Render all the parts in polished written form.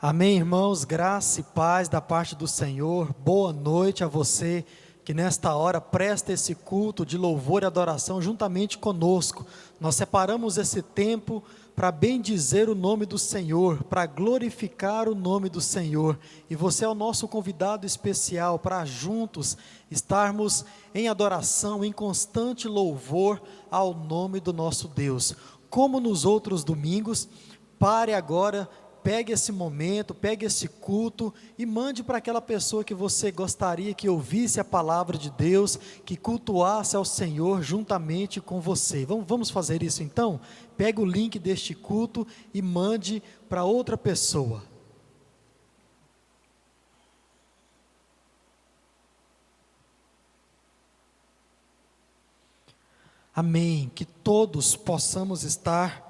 Amém, irmãos, graça e paz da parte do Senhor. Boa noite a você que nesta hora presta esse culto de louvor e adoração juntamente conosco. Nós separamos esse tempo para bendizer o nome do Senhor, para glorificar o nome do Senhor. E você é o nosso convidado especial para juntos estarmos em adoração, em constante louvor ao nome do nosso Deus. Como nos outros domingos, pare agora. Pegue esse momento, pegue esse culto e mande para aquela pessoa que você gostaria que ouvisse a palavra de Deus, que cultuasse ao Senhor juntamente com você. Vamos fazer isso então? Pegue o link deste culto e mande para outra pessoa. Amém. Que todos possamos estar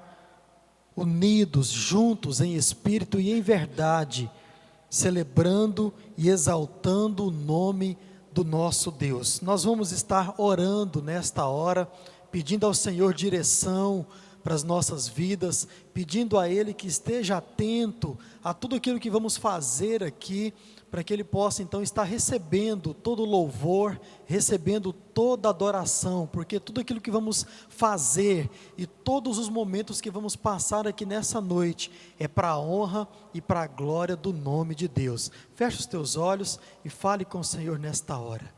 unidos, juntos em espírito e em verdade, celebrando e exaltando o nome do nosso Deus. Nós vamos estar orando nesta hora, pedindo ao Senhor direção para as nossas vidas, pedindo a Ele que esteja atento a tudo aquilo que vamos fazer aqui, para que Ele possa então estar recebendo todo o louvor, recebendo toda a adoração, porque tudo aquilo que vamos fazer e todos os momentos que vamos passar aqui nessa noite é para a honra e para a glória do nome de Deus. Feche os teus olhos e fale com o Senhor nesta hora.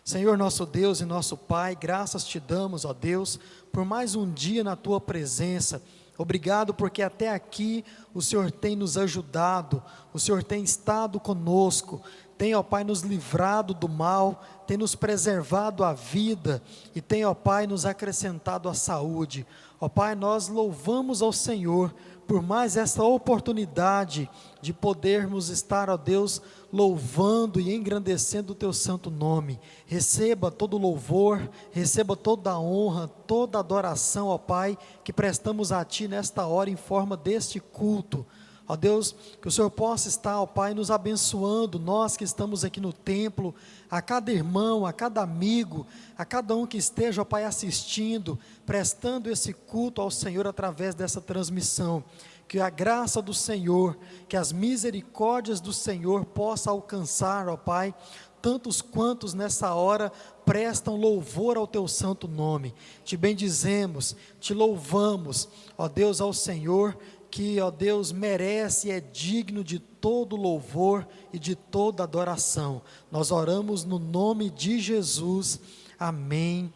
Senhor nosso Deus e nosso Pai, graças te damos, ó Deus, por mais um dia na Tua presença. Obrigado porque até aqui o Senhor tem nos ajudado, o Senhor tem estado conosco, tem, ó Pai, nos livrado do mal, tem nos preservado a vida e tem, ó Pai, nos acrescentado a saúde. Ó Pai, nós louvamos ao Senhor por mais essa oportunidade de podermos estar, ó Deus, louvando e engrandecendo o Teu santo nome. Receba todo o louvor, receba toda a honra, toda a adoração, ó Pai, que prestamos a Ti nesta hora em forma deste culto. Ó Deus, que o Senhor possa estar, ó Pai, nos abençoando, nós que estamos aqui no templo, a cada irmão, a cada amigo, a cada um que esteja, ó Pai, assistindo, prestando esse culto ao Senhor através dessa transmissão. Que a graça do Senhor, que as misericórdias do Senhor possa alcançar, ó Pai, tantos quantos nessa hora prestam louvor ao Teu santo nome. Te bendizemos, te louvamos, ó Deus, ao Senhor, que, ó Deus, merece e é digno de todo louvor e de toda adoração. Nós oramos no nome de Jesus, amém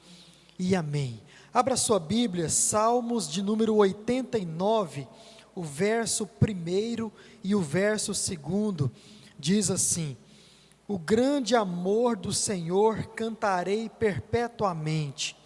e amém. Abra sua Bíblia, Salmos de número 89, o verso 1 e o verso 2, diz assim: o grande amor do Senhor cantarei perpetuamente,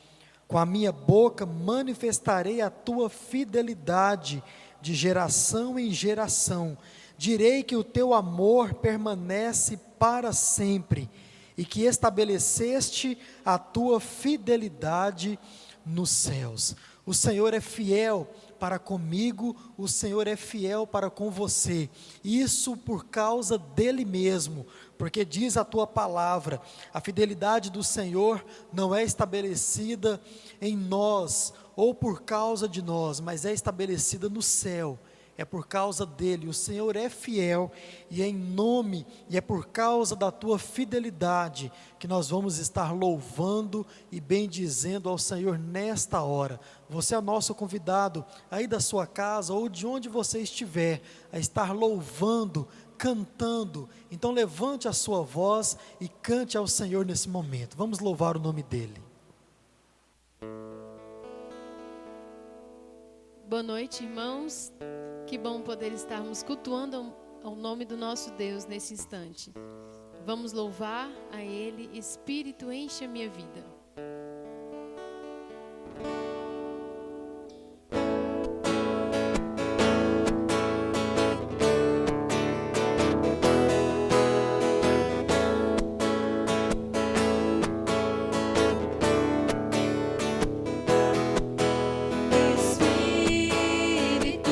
com a minha boca manifestarei a Tua fidelidade, de geração em geração. Direi que o Teu amor permanece para sempre, e que estabeleceste a Tua fidelidade nos céus. O Senhor é fiel para comigo, o Senhor é fiel para com você, isso por causa dEle mesmo, porque diz a Tua palavra, a fidelidade do Senhor não é estabelecida em nós, ou por causa de nós, mas é estabelecida no céu, é por causa dEle. O Senhor é fiel, e é em nome, e é por causa da Tua fidelidade, que nós vamos estar louvando e bendizendo ao Senhor nesta hora. Você é nosso convidado, aí da sua casa, ou de onde você estiver, a estar louvando, cantando. Então levante a sua voz e cante ao Senhor nesse momento. Vamos louvar o nome dEle. Boa noite, irmãos. Que bom poder estarmos cultuando ao nome do nosso Deus nesse instante. Vamos louvar a Ele. Espírito, enche a minha vida. Espírito,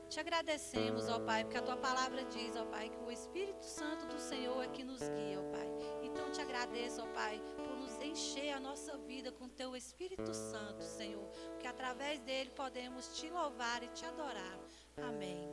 Te agradecemos, ó Pai, porque a Tua palavra diz, ó Pai, que o Espírito Santo do Senhor é que nos guia, ó Pai. Então te agradeço, ó Pai, por nos encher a nossa vida com Teu Espírito Santo, Senhor, que através dele podemos Te louvar e Te adorar. Amém.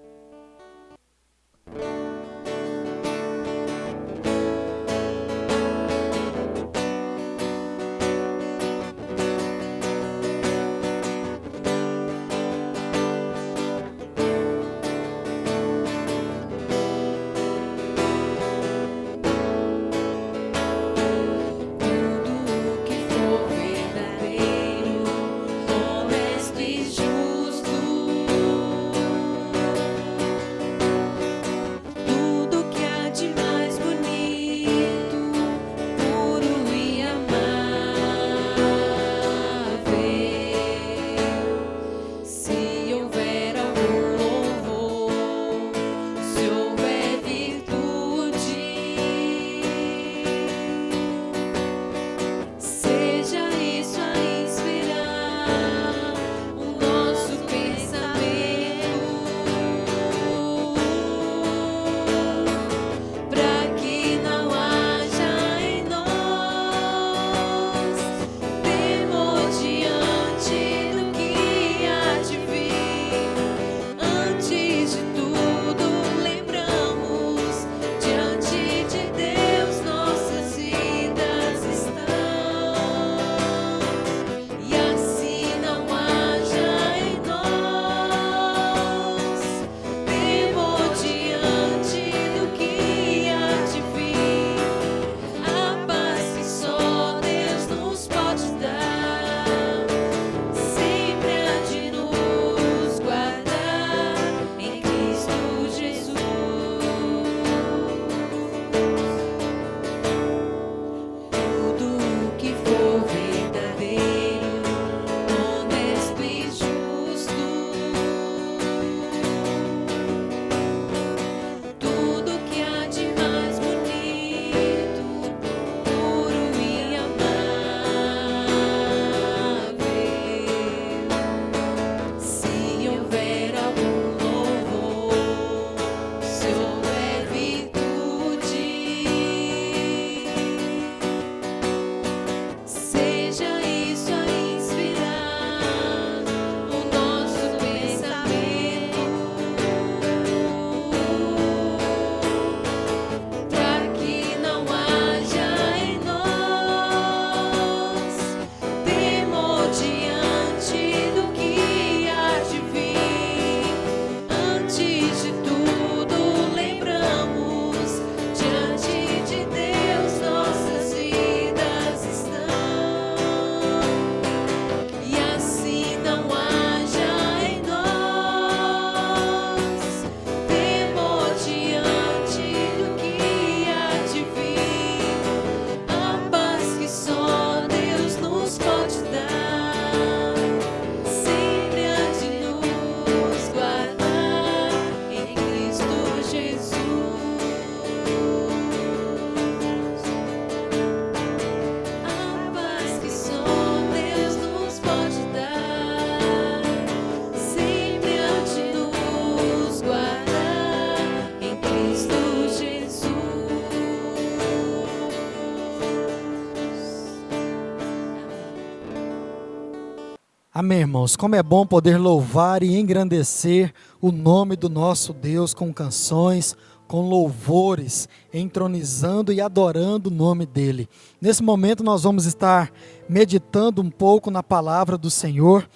Amém, irmãos. Como é bom poder louvar e engrandecer o nome do nosso Deus com canções, com louvores, entronizando e adorando o nome dele. Nesse momento nós vamos estar meditando um pouco na palavra do Senhor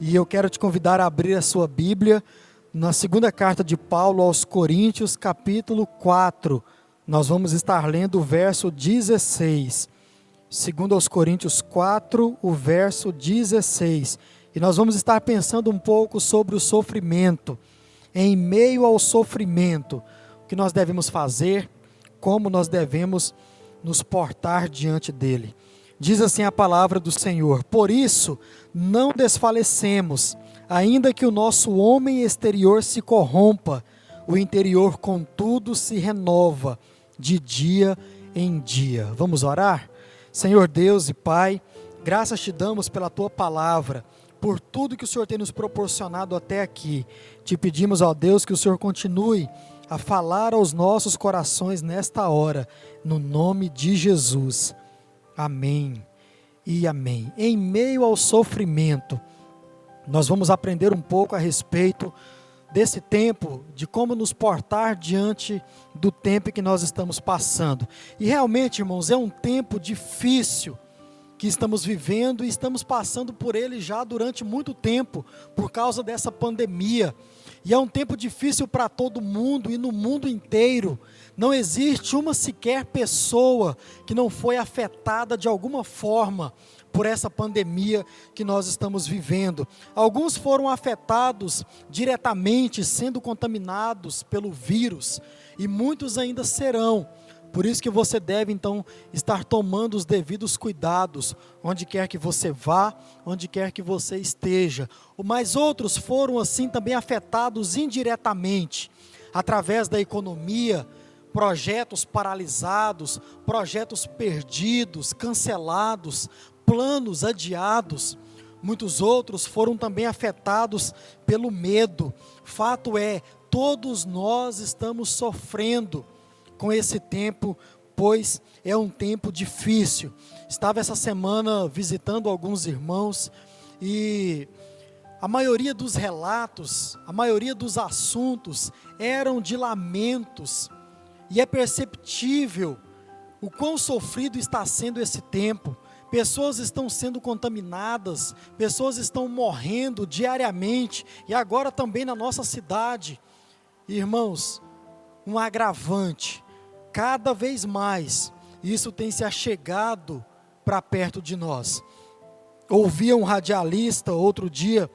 e eu quero te convidar a abrir a sua Bíblia na segunda carta de Paulo aos Coríntios, capítulo 4. Nós vamos estar lendo o verso 16. Segundo aos Coríntios 4, o verso 16. E nós vamos estar pensando um pouco sobre o sofrimento. Em meio ao sofrimento, o que nós devemos fazer, como nós devemos nos portar diante dele. Diz assim a palavra do Senhor: por isso, não desfalecemos, ainda que o nosso homem exterior se corrompa, o interior, contudo, se renova de dia em dia. Vamos orar? Senhor Deus e Pai, graças te damos pela tua palavra, por tudo que o Senhor tem nos proporcionado até aqui. Te pedimos, ó Deus, que o Senhor continue a falar aos nossos corações nesta hora, no nome de Jesus. Amém e amém. Em meio ao sofrimento, nós vamos aprender um pouco a respeito desse tempo, de como nos portar diante do tempo que nós estamos passando. E realmente, irmãos, é um tempo difícil que estamos vivendo e estamos passando por ele já durante muito tempo, por causa dessa pandemia. E é um tempo difícil para todo mundo e no mundo inteiro. Não existe uma sequer pessoa que não foi afetada de alguma forma por essa pandemia que nós estamos vivendo. Alguns foram afetados diretamente, sendo contaminados pelo vírus, e muitos ainda serão. Por isso que você deve, então, estar tomando os devidos cuidados, onde quer que você vá, onde quer que você esteja. Mas outros foram, assim, também afetados indiretamente, através da economia, projetos paralisados, projetos perdidos, cancelados, planos adiados. Muitos outros foram também afetados pelo medo. Fato é, todos nós estamos sofrendo com esse tempo, pois é um tempo difícil. Estava essa semana visitando alguns irmãos e a maioria dos relatos, a maioria dos assuntos eram de lamentos, e é perceptível o quão sofrido está sendo esse tempo. Pessoas estão sendo contaminadas, pessoas estão morrendo diariamente, e agora também na nossa cidade. Irmãos, um agravante, cada vez mais, isso tem se achegado para perto de nós. Ouvi um radialista outro dia,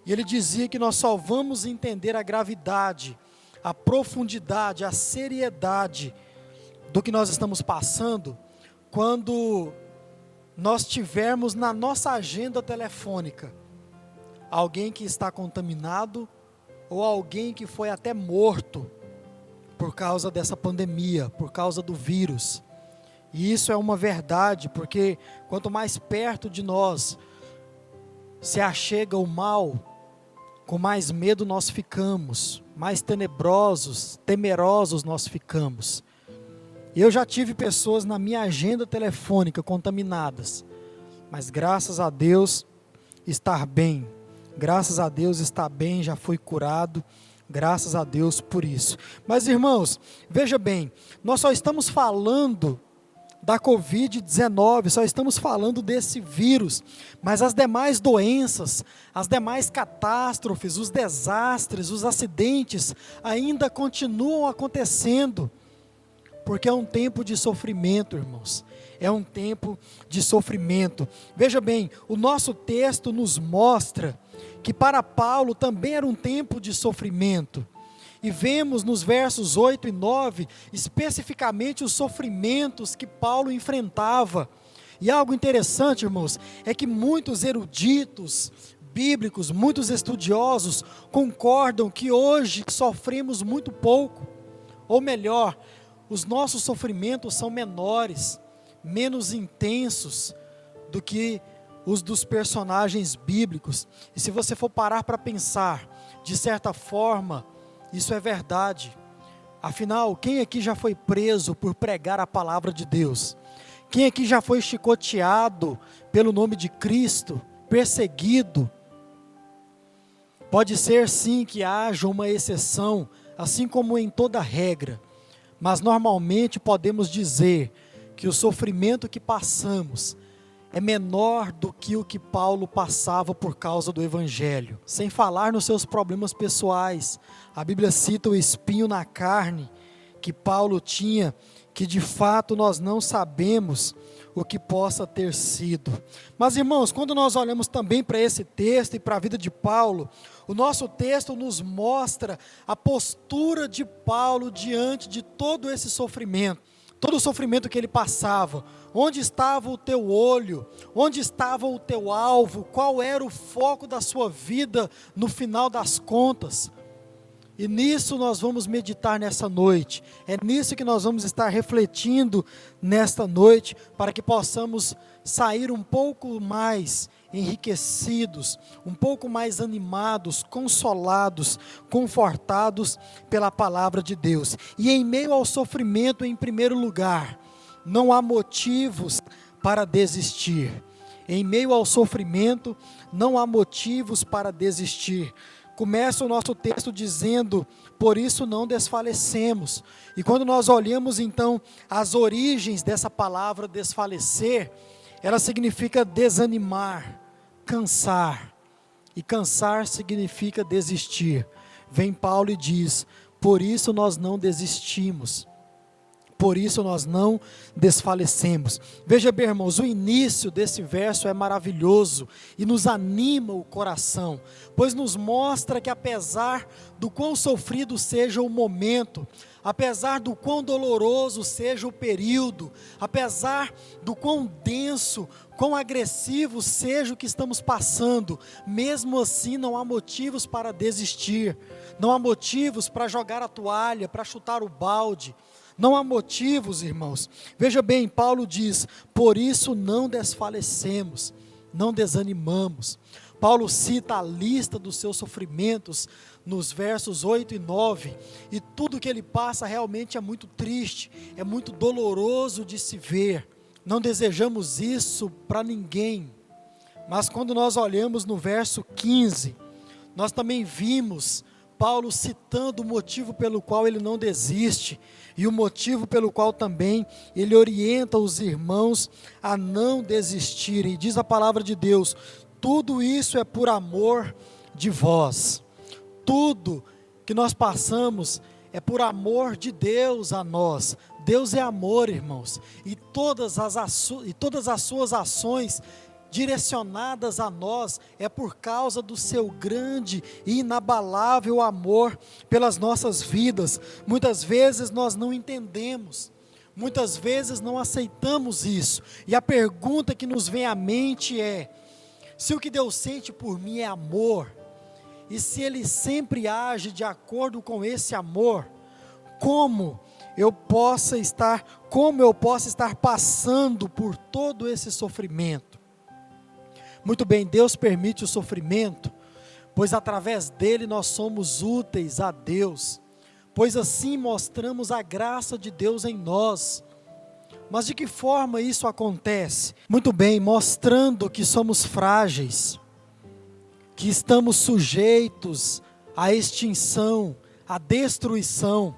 e ele dizia que nós só vamos entender a gravidade, a profundidade, a seriedade do que nós estamos passando, quando nós tivermos na nossa agenda telefônica alguém que está contaminado, ou alguém que foi até morto por causa dessa pandemia, por causa do vírus. E isso é uma verdade, porque quanto mais perto de nós se achega o mal, com mais medo nós ficamos, mais tenebrosos, temerosos nós ficamos. Eu já tive pessoas na minha agenda telefônica contaminadas, mas graças a Deus estar bem, graças a Deus está bem, já fui curado, graças a Deus por isso. Mas irmãos, veja bem, nós só estamos falando da Covid-19, só estamos falando desse vírus, mas as demais doenças, as demais catástrofes, os desastres, os acidentes ainda continuam acontecendo, porque é um tempo de sofrimento, irmãos, é um tempo de sofrimento. Veja bem, o nosso texto nos mostra que para Paulo também era um tempo de sofrimento, e vemos nos versos 8 e 9, especificamente os sofrimentos que Paulo enfrentava. E algo interessante, irmãos, é que muitos eruditos bíblicos, muitos estudiosos, concordam que hoje sofremos muito pouco, ou melhor, os nossos sofrimentos são menores, menos intensos do que os dos personagens bíblicos. E se você for parar para pensar, de certa forma, isso é verdade. Afinal, quem aqui já foi preso por pregar a palavra de Deus? Quem aqui já foi chicoteado pelo nome de Cristo, perseguido? Pode ser sim que haja uma exceção, assim como em toda regra, mas normalmente podemos dizer que o sofrimento que passamos é menor do que o que Paulo passava por causa do Evangelho. Sem falar nos seus problemas pessoais. A Bíblia cita o espinho na carne que Paulo tinha, que de fato nós não sabemos o que possa ter sido. Mas irmãos, quando nós olhamos também para esse texto e para a vida de Paulo, o nosso texto nos mostra a postura de Paulo diante de todo esse sofrimento. Todo o sofrimento que ele passava. Onde estava o teu olho? Onde estava o teu alvo? Qual era o foco da sua vida no final das contas? E nisso nós vamos meditar nessa noite. É nisso que nós vamos estar refletindo nesta noite, para que possamos sair um pouco mais enriquecidos, um pouco mais animados, consolados, confortados pela palavra de Deus. E em meio ao sofrimento, em primeiro lugar, não há motivos para desistir. Em meio ao sofrimento, não há motivos para desistir. Começa o nosso texto dizendo, por isso não desfalecemos. E quando nós olhamos então as origens dessa palavra desfalecer, ela significa desanimar, cansar. E cansar significa desistir. Vem Paulo e diz, por isso nós não desistimos. Por isso nós não desfalecemos. Veja bem, irmãos, o início desse verso é maravilhoso e nos anima o coração, pois nos mostra que apesar do quão sofrido seja o momento, apesar do quão doloroso seja o período, apesar do quão denso, quão agressivo seja o que estamos passando, mesmo assim não há motivos para desistir, não há motivos para jogar a toalha, para chutar o balde. Não há motivos, irmãos. Veja bem, Paulo diz, por isso não desfalecemos, não desanimamos. Paulo cita a lista dos seus sofrimentos nos versos 8 e 9, e tudo que ele passa realmente é muito triste, é muito doloroso de se ver. Não desejamos isso para ninguém, mas quando nós olhamos no verso 15, nós também vimos Paulo citando o motivo pelo qual ele não desiste, e o motivo pelo qual também ele orienta os irmãos a não desistirem. E diz a palavra de Deus, tudo isso é por amor de vós. Tudo que nós passamos é por amor de Deus a nós. Deus é amor, irmãos, e todas as suas ações direcionadas a nós, é por causa do seu grande e inabalável amor pelas nossas vidas. Muitas vezes nós não entendemos, muitas vezes não aceitamos isso, e a pergunta que nos vem à mente é, se o que Deus sente por mim é amor, e se Ele sempre age de acordo com esse amor, como eu posso estar passando por todo esse sofrimento? Muito bem, Deus permite o sofrimento, pois através dele nós somos úteis a Deus, pois assim mostramos a graça de Deus em nós. Mas de que forma isso acontece? Muito bem, mostrando que somos frágeis, que estamos sujeitos à extinção, à destruição,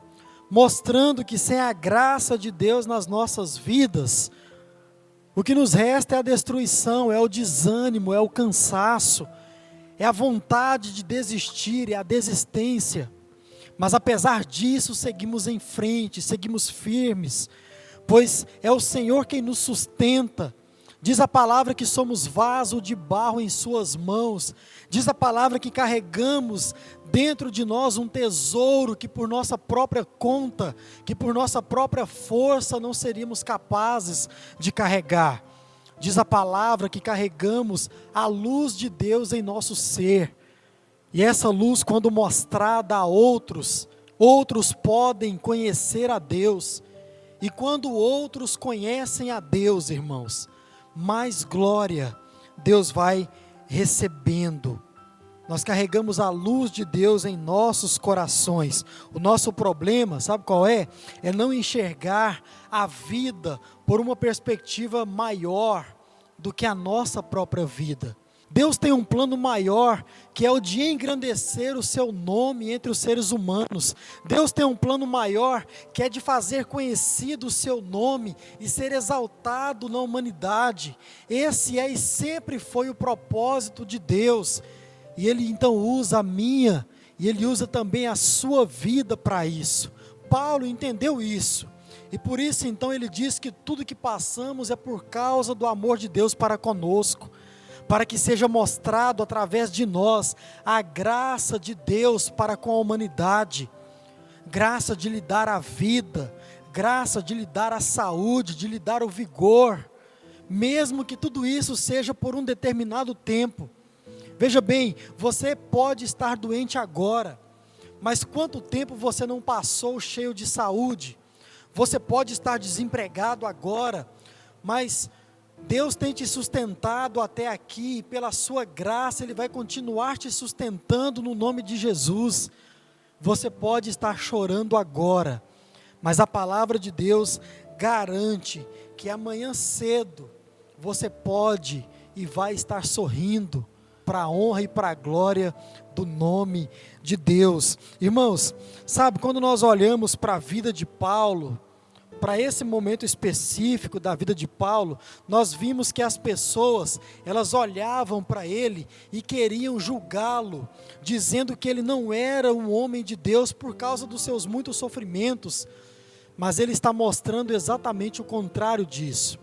mostrando que sem a graça de Deus nas nossas vidas, o que nos resta é a destruição, é o desânimo, é o cansaço, é a vontade de desistir, é a desistência. Mas apesar disso, seguimos em frente, seguimos firmes, pois é o Senhor quem nos sustenta. Diz a palavra que somos vaso de barro em suas mãos. Diz a palavra que carregamos dentro de nós um tesouro que por nossa própria conta, que por nossa própria força não seríamos capazes de carregar. Diz a palavra que carregamos a luz de Deus em nosso ser. E essa luz, quando mostrada a outros, outros podem conhecer a Deus. E quando outros conhecem a Deus, irmãos, mais glória Deus vai recebendo. Nós carregamos a luz de Deus em nossos corações. O nosso problema, sabe qual é? É não enxergar a vida por uma perspectiva maior do que a nossa própria vida. Deus tem um plano maior, que é o de engrandecer o seu nome entre os seres humanos. Deus tem um plano maior, que é de fazer conhecido o seu nome e ser exaltado na humanidade. Esse é e sempre foi o propósito de Deus. E Ele então usa a minha, e Ele usa também a sua vida para isso. Paulo entendeu isso. E por isso então ele diz que tudo que passamos é por causa do amor de Deus para conosco, para que seja mostrado através de nós a graça de Deus para com a humanidade, graça de lhe dar a vida, graça de lhe dar a saúde, de lhe dar o vigor, mesmo que tudo isso seja por um determinado tempo. Veja bem, você pode estar doente agora, mas quanto tempo você não passou cheio de saúde? Você pode estar desempregado agora, mas Deus tem te sustentado até aqui, e pela sua graça Ele vai continuar te sustentando no nome de Jesus. Você pode estar chorando agora, mas a palavra de Deus garante que amanhã cedo você pode e vai estar sorrindo, para a honra e para a glória do nome de Deus. Irmãos, sabe, quando nós olhamos para a vida de Paulo, para esse momento específico da vida de Paulo, nós vimos que as pessoas, elas olhavam para ele e queriam julgá-lo, dizendo que ele não era um homem de Deus por causa dos seus muitos sofrimentos, mas ele está mostrando exatamente o contrário disso,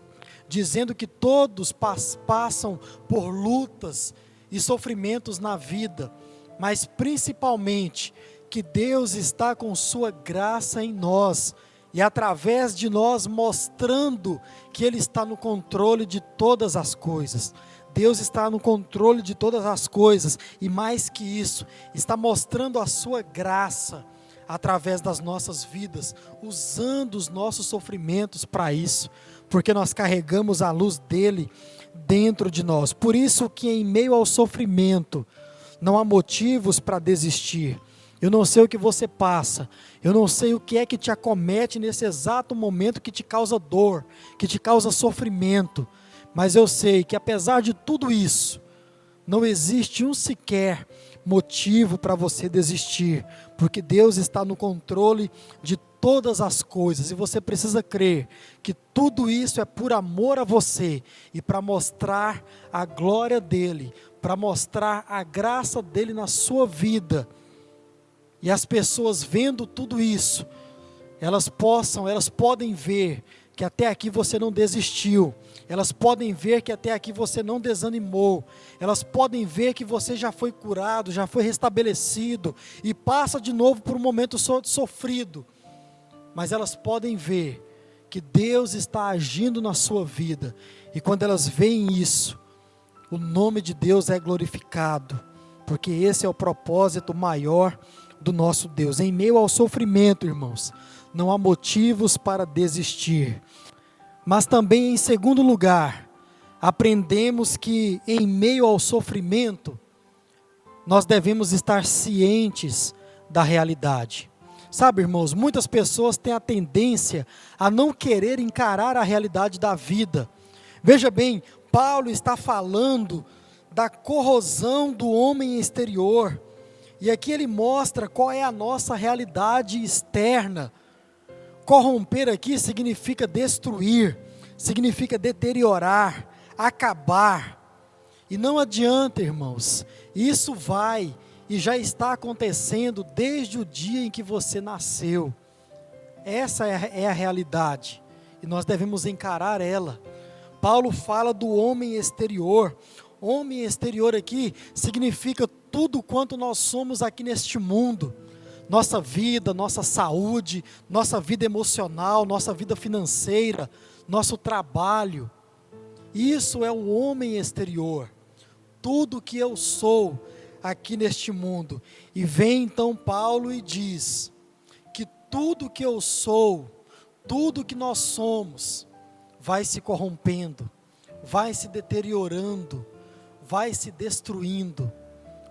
dizendo que todos passam por lutas e sofrimentos na vida, mas principalmente que Deus está com sua graça em nós, e através de nós mostrando que Ele está no controle de todas as coisas. Deus está no controle de todas as coisas, e mais que isso, está mostrando a sua graça através das nossas vidas, usando os nossos sofrimentos para isso, porque nós carregamos a luz dele dentro de nós. Por isso que em meio ao sofrimento, não há motivos para desistir. Eu não sei o que você passa, eu não sei o que é que te acomete nesse exato momento que te causa dor, que te causa sofrimento, mas eu sei que apesar de tudo isso, não existe um sequer motivo para você desistir, porque Deus está no controle de todas as coisas, e você precisa crer que tudo isso é por amor a você, e para mostrar a glória dEle, para mostrar a graça dEle na sua vida. E as pessoas vendo tudo isso, elas podem ver que até aqui você não desistiu, elas podem ver que até aqui você não desanimou, elas podem ver que você já foi curado, já foi restabelecido, e passa de novo por um momento sofrido, mas elas podem ver que Deus está agindo na sua vida, e quando elas veem isso, o nome de Deus é glorificado, porque esse é o propósito maior do nosso Deus. Em meio ao sofrimento, irmãos, não há motivos para desistir. Mas também, em segundo lugar, aprendemos que em meio ao sofrimento, nós devemos estar cientes da realidade. Sabe, irmãos, muitas pessoas têm a tendência a não querer encarar a realidade da vida. Veja bem, Paulo está falando da corrosão do homem exterior, e aqui ele mostra qual é a nossa realidade externa. Corromper aqui significa destruir, significa deteriorar, acabar. E não adianta, irmãos, isso vai e já está acontecendo desde o dia em que você nasceu. Essa é a realidade, e nós devemos encarar ela. Paulo fala do homem exterior. Homem exterior aqui significa tudo quanto nós somos aqui neste mundo, nossa vida, nossa saúde, nossa vida emocional, nossa vida financeira, nosso trabalho. Isso é o homem exterior, tudo que eu sou aqui neste mundo. E vem então Paulo e diz que tudo que eu sou, tudo que nós somos, vai se corrompendo, vai se deteriorando, vai se destruindo,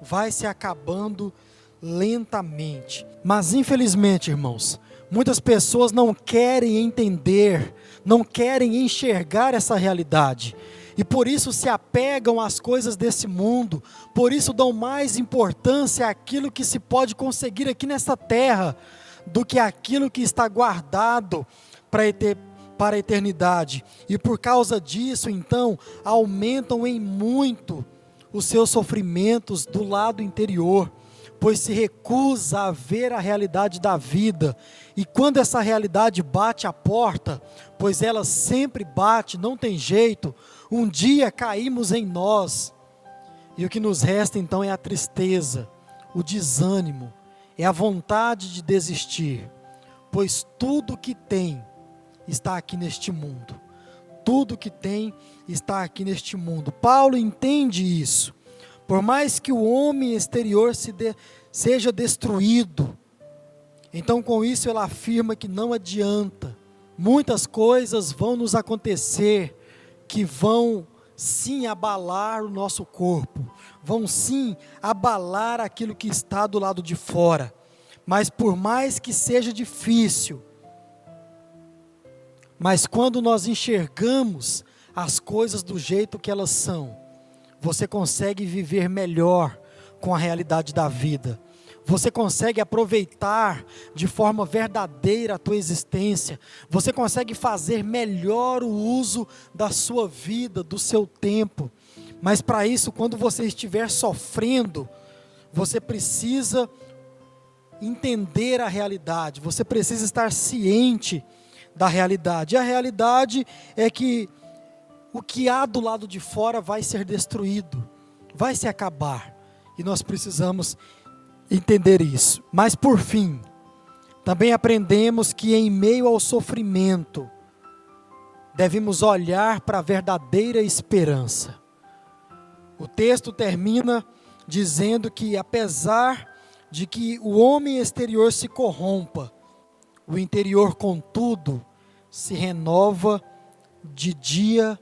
vai se acabando lentamente. Mas infelizmente, irmãos, muitas pessoas não querem entender, não querem enxergar essa realidade, e por isso se apegam às coisas desse mundo, por isso dão mais importância àquilo que se pode conseguir aqui nessa terra, do que aquilo que está guardado para a eternidade, e por causa disso, então, aumentam em muito os seus sofrimentos do lado interior, pois se recusa a ver a realidade da vida, e quando essa realidade bate à porta, pois ela sempre bate, não tem jeito, um dia caímos em nós, e o que nos resta então é a tristeza, o desânimo, é a vontade de desistir, pois tudo que tem está aqui neste mundo. Tudo que tem está aqui neste mundo. Paulo entende isso. Por mais que o homem exterior seja destruído, então com isso ele afirma que não adianta. Muitas coisas vão nos acontecer que vão sim abalar o nosso corpo, vão sim abalar aquilo que está do lado de fora, mas por mais que seja difícil, mas quando nós enxergamos as coisas do jeito que elas são, você consegue viver melhor com a realidade da vida. Você consegue aproveitar de forma verdadeira a tua existência. Você consegue fazer melhor o uso da sua vida, do seu tempo. Mas para isso, quando você estiver sofrendo, você precisa entender a realidade. Você precisa estar ciente da realidade. E a realidade é que o que há do lado de fora vai ser destruído, vai se acabar. E nós precisamos entender isso. Mas por fim, também aprendemos que em meio ao sofrimento, devemos olhar para a verdadeira esperança. O texto termina dizendo que apesar de que o homem exterior se corrompa, o interior, contudo, se renova de dia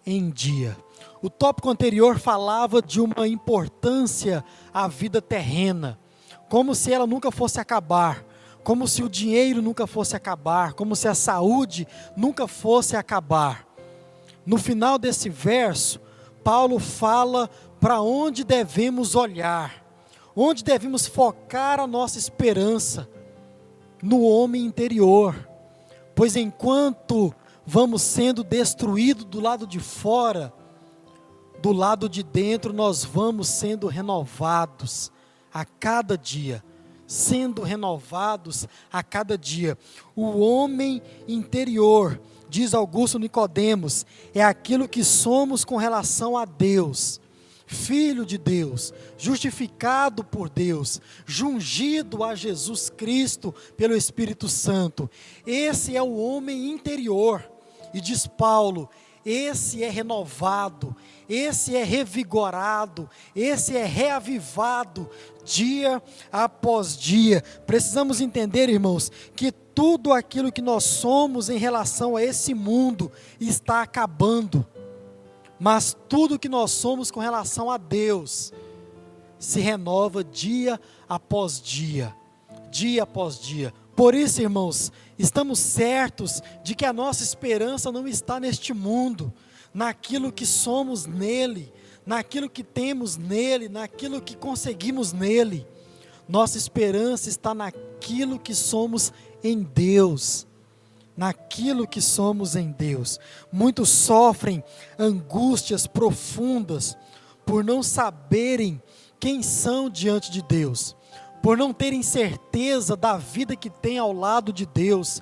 em dia. O tópico anterior falava de uma importância à vida terrena, como se ela nunca fosse acabar, como se o dinheiro nunca fosse acabar, como se a saúde nunca fosse acabar. No final desse verso, Paulo fala para onde devemos olhar, onde devemos focar a nossa esperança, no homem interior, pois enquanto vamos sendo destruídos do lado de fora, do lado de dentro nós vamos sendo renovados a cada dia, sendo renovados a cada dia. O homem interior, diz Augusto Nicodemos, é aquilo que somos com relação a Deus, filho de Deus, justificado por Deus, jungido a Jesus Cristo pelo Espírito Santo. Esse é o homem interior. E diz Paulo, esse é renovado, esse é revigorado, esse é reavivado dia após dia. Precisamos entender, irmãos, que tudo aquilo que nós somos em relação a esse mundo está acabando, mas tudo que nós somos com relação a Deus se renova dia após dia, dia após dia. Por isso, irmãos, estamos certos de que a nossa esperança não está neste mundo, naquilo que somos nele, naquilo que temos nele, naquilo que conseguimos nele. Nossa esperança está naquilo que somos em Deus, naquilo que somos em Deus. Muitos sofrem angústias profundas por não saberem quem são diante de Deus, por não terem certeza da vida que tem ao lado de Deus.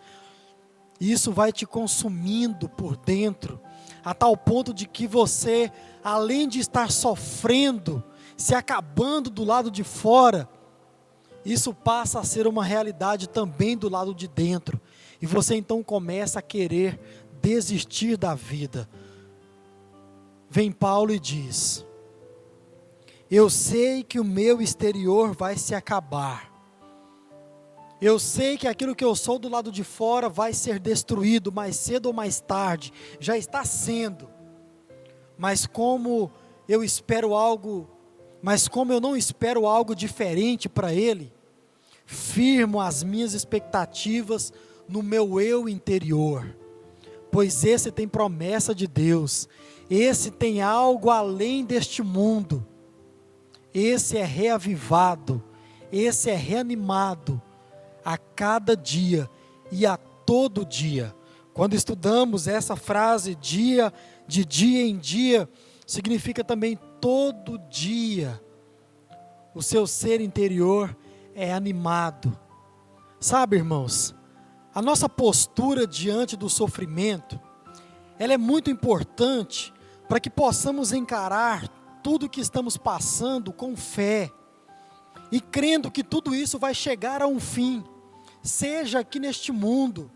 Isso vai te consumindo por dentro, a tal ponto de que você, além de estar sofrendo, se acabando do lado de fora, isso passa a ser uma realidade também do lado de dentro, e você então começa a querer desistir da vida. Vem Paulo e diz: eu sei que o meu exterior vai se acabar, eu sei que aquilo que eu sou do lado de fora vai ser destruído, mais cedo ou mais tarde, já está sendo, mas como eu não espero algo diferente para ele, firmo as minhas expectativas no meu eu interior, pois esse tem promessa de Deus, esse tem algo além deste mundo, esse é reavivado, esse é reanimado a cada dia e a todo dia. Quando estudamos essa frase, de dia em dia, significa também todo dia. O seu ser interior é animado. Sabe, irmãos, a nossa postura diante do sofrimento, ela é muito importante para que possamos encarar tudo que estamos passando com fé e crendo que tudo isso vai chegar a um fim, seja aqui neste mundo,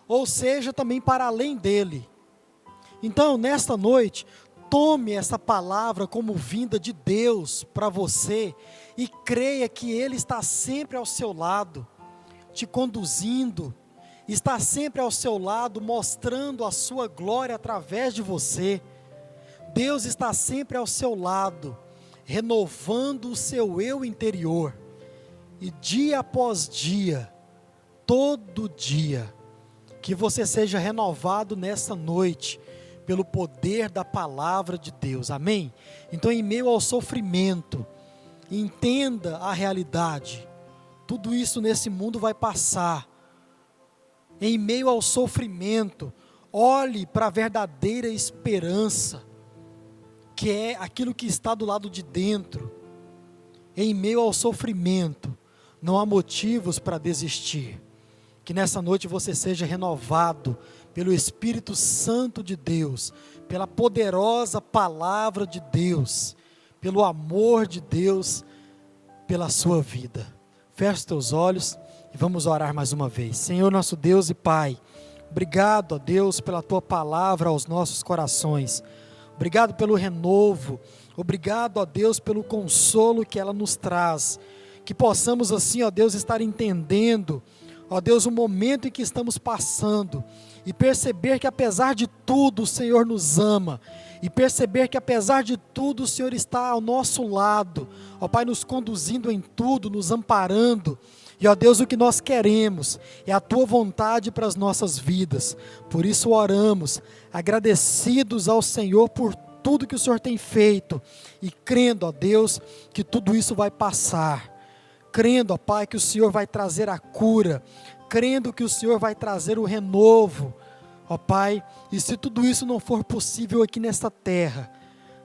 ou seja também para além dele. Então, nesta noite, tome essa palavra como vinda de Deus para você e creia que Ele está sempre ao seu lado, te conduzindo, está sempre ao seu lado, mostrando a sua glória através de você. Deus está sempre ao seu lado, renovando o seu eu interior. E dia após dia, todo dia, que você seja renovado nessa noite, pelo poder da palavra de Deus, amém? Então, em meio ao sofrimento, entenda a realidade, tudo isso nesse mundo vai passar. Em meio ao sofrimento, olhe para a verdadeira esperança, que é aquilo que está do lado de dentro. Em meio ao sofrimento, não há motivos para desistir. Que nessa noite você seja renovado pelo Espírito Santo de Deus, pela poderosa palavra de Deus, pelo amor de Deus, pela sua vida. Feche os teus olhos e vamos orar mais uma vez. Senhor nosso Deus e Pai, obrigado, ó Deus, pela Tua palavra aos nossos corações. Obrigado pelo renovo, obrigado, ó Deus, pelo consolo que ela nos traz. Que possamos assim, ó Deus, estar entendendo, ó Deus, o momento em que estamos passando e perceber que apesar de tudo o Senhor nos ama, e perceber que apesar de tudo o Senhor está ao nosso lado, ó Pai, nos conduzindo em tudo, nos amparando. E ó Deus, o que nós queremos é a Tua vontade para as nossas vidas. Por isso oramos, agradecidos ao Senhor por tudo que o Senhor tem feito, e crendo, ó Deus, que tudo isso vai passar, crendo, ó Pai, que o Senhor vai trazer a cura, crendo que o Senhor vai trazer o renovo, ó Pai, e se tudo isso não for possível aqui nesta terra,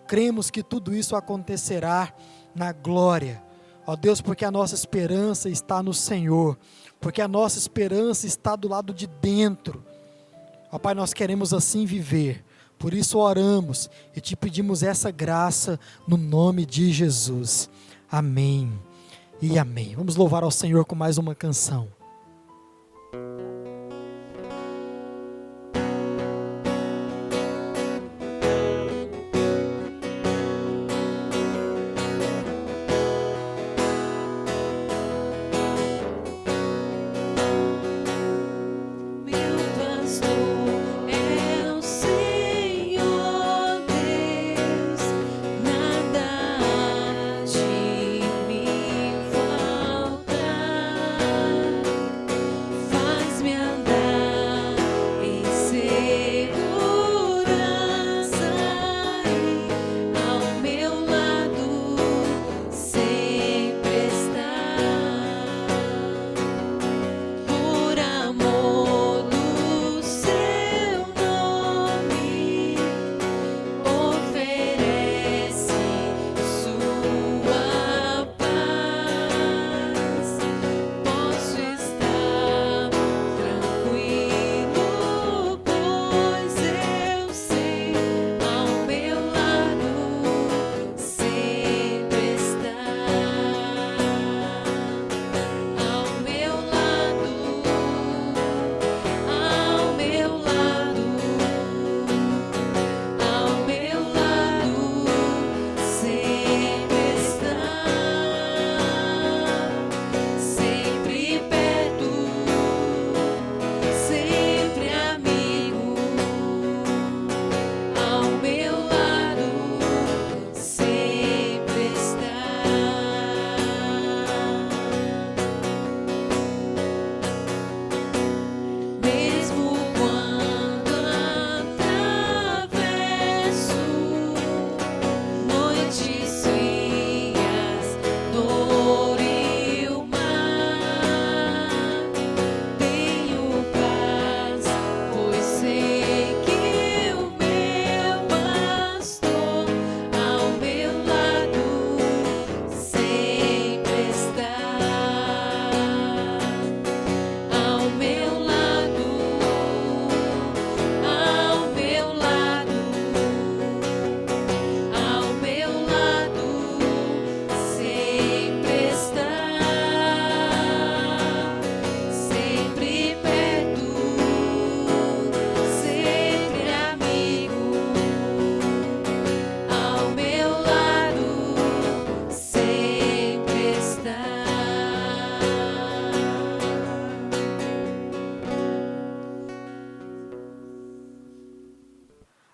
cremos que tudo isso acontecerá na glória, ó Deus, porque a nossa esperança está no Senhor, porque a nossa esperança está do lado de dentro, ó Pai, nós queremos assim viver, por isso oramos e te pedimos essa graça no nome de Jesus, amém e amém. Vamos louvar ao Senhor com mais uma canção. Nada de me faltar.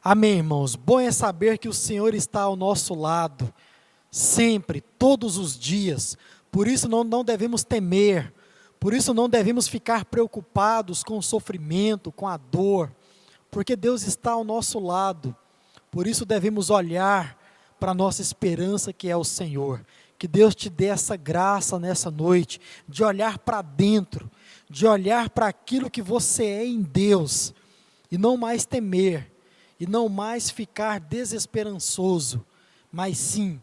Amém, irmãos? Bom é saber que o Senhor está ao nosso lado, sempre, todos os dias. Por isso não devemos temer, por isso não devemos ficar preocupados com o sofrimento, com a dor, porque Deus está ao nosso lado. Por isso devemos olhar para a nossa esperança, que é o Senhor. Que Deus te dê essa graça nessa noite, de olhar para dentro, de olhar para aquilo que você é em Deus, e não mais temer, e não mais ficar desesperançoso, mas sim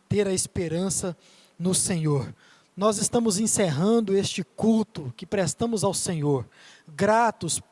ter a esperança no Senhor. Nós estamos encerrando este culto que prestamos ao Senhor, gratos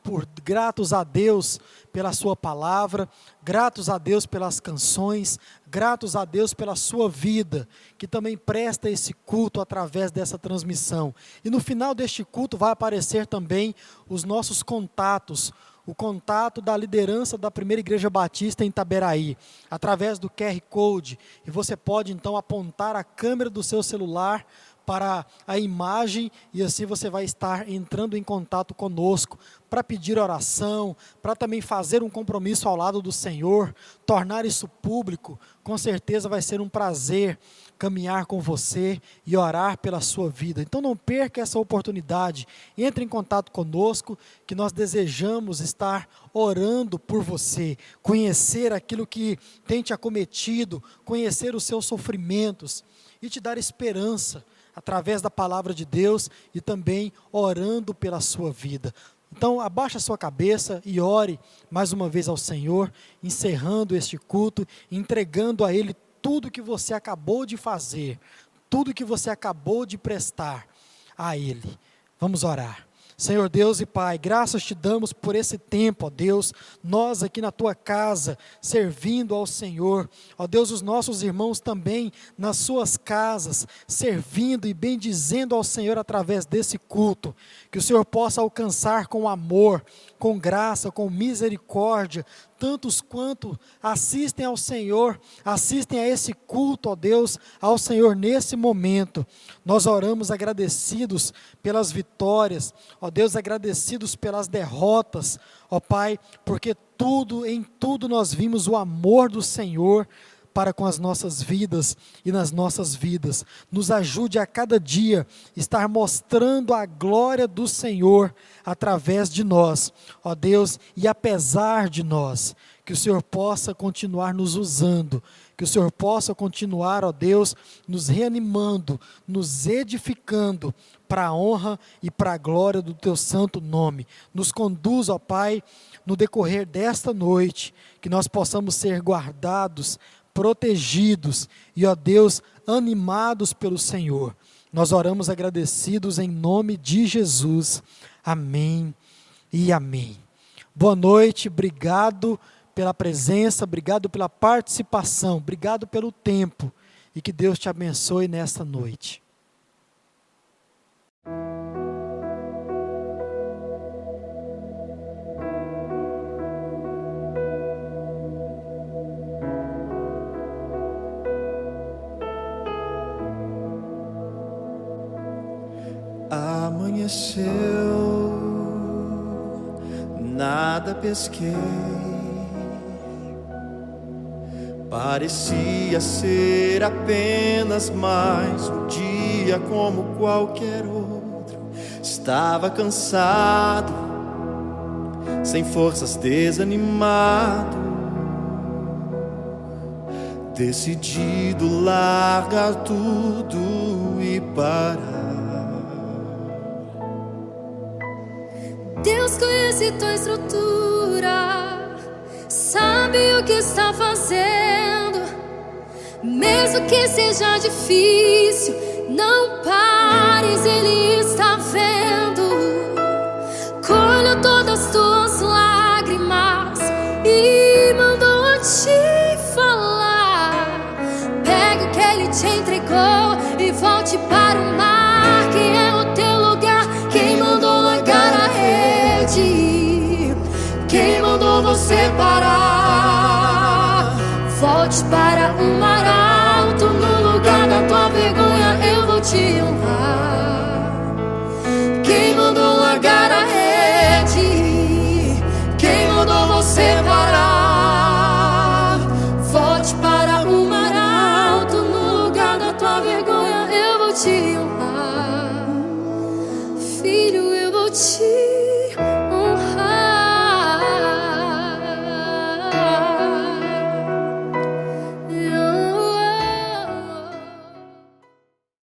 a Deus pela sua palavra, gratos a Deus pelas canções, gratos a Deus pela sua vida, que também presta esse culto através dessa transmissão. E no final deste culto vai aparecer também os nossos contatos, o contato da liderança da Primeira Igreja Batista em Itaberaí, através do QR Code, e você pode então apontar a câmera do seu celular para a imagem, e assim você vai estar entrando em contato conosco, para pedir oração, para também fazer um compromisso ao lado do Senhor, tornar isso público. Com certeza vai ser um prazer caminhar com você e orar pela sua vida. Então não perca essa oportunidade, entre em contato conosco, que nós desejamos estar orando por você, conhecer aquilo que tem te acometido, conhecer os seus sofrimentos e te dar esperança, através da palavra de Deus e também orando pela sua vida. Então abaixa a sua cabeça e ore mais uma vez ao Senhor, encerrando este culto, entregando a Ele tudo que você acabou de fazer, tudo que você acabou de prestar a Ele. Vamos orar. Senhor Deus e Pai, graças te damos por esse tempo, ó Deus, nós aqui na tua casa, servindo ao Senhor, ó Deus, os nossos irmãos também nas suas casas, servindo e bendizendo ao Senhor através desse culto, que o Senhor possa alcançar com amor, com graça, com misericórdia, tantos quanto assistem ao Senhor, assistem a esse culto, ó Deus, ao Senhor nesse momento. Nós oramos agradecidos pelas vitórias, ó Deus, agradecidos pelas derrotas, ó Pai, porque em tudo nós vimos o amor do Senhor para com as nossas vidas e nas nossas vidas. Nos ajude a cada dia estar mostrando a glória do Senhor através de nós, ó Deus, e apesar de nós, que o Senhor possa continuar nos usando, que o Senhor possa continuar, ó Deus, nos reanimando, nos edificando para a honra e para a glória do Teu santo nome. Nos conduz, ó Pai, no decorrer desta noite, que nós possamos ser guardados, protegidos e, ó Deus, animados pelo Senhor. Nós oramos agradecidos em nome de Jesus. Amém e amém. Boa noite, obrigado pela presença, obrigado pela participação, obrigado pelo tempo, e que Deus te abençoe nesta noite. Amanheceu, nada pesquei, parecia ser apenas mais um dia como qualquer outro. Estava cansado, sem forças, desanimado, decidido largar tudo e parar. Deus conhece tua estrutura, sabe o que está fazendo. Mesmo que seja difícil, não pares, Ele está vendo. Colheu todas as tuas lágrimas e mandou te falar. Pega o que Ele te entregou e volte para o mar, que é o teu lugar. Quem mandou largar a rede? Quem mandou você parar?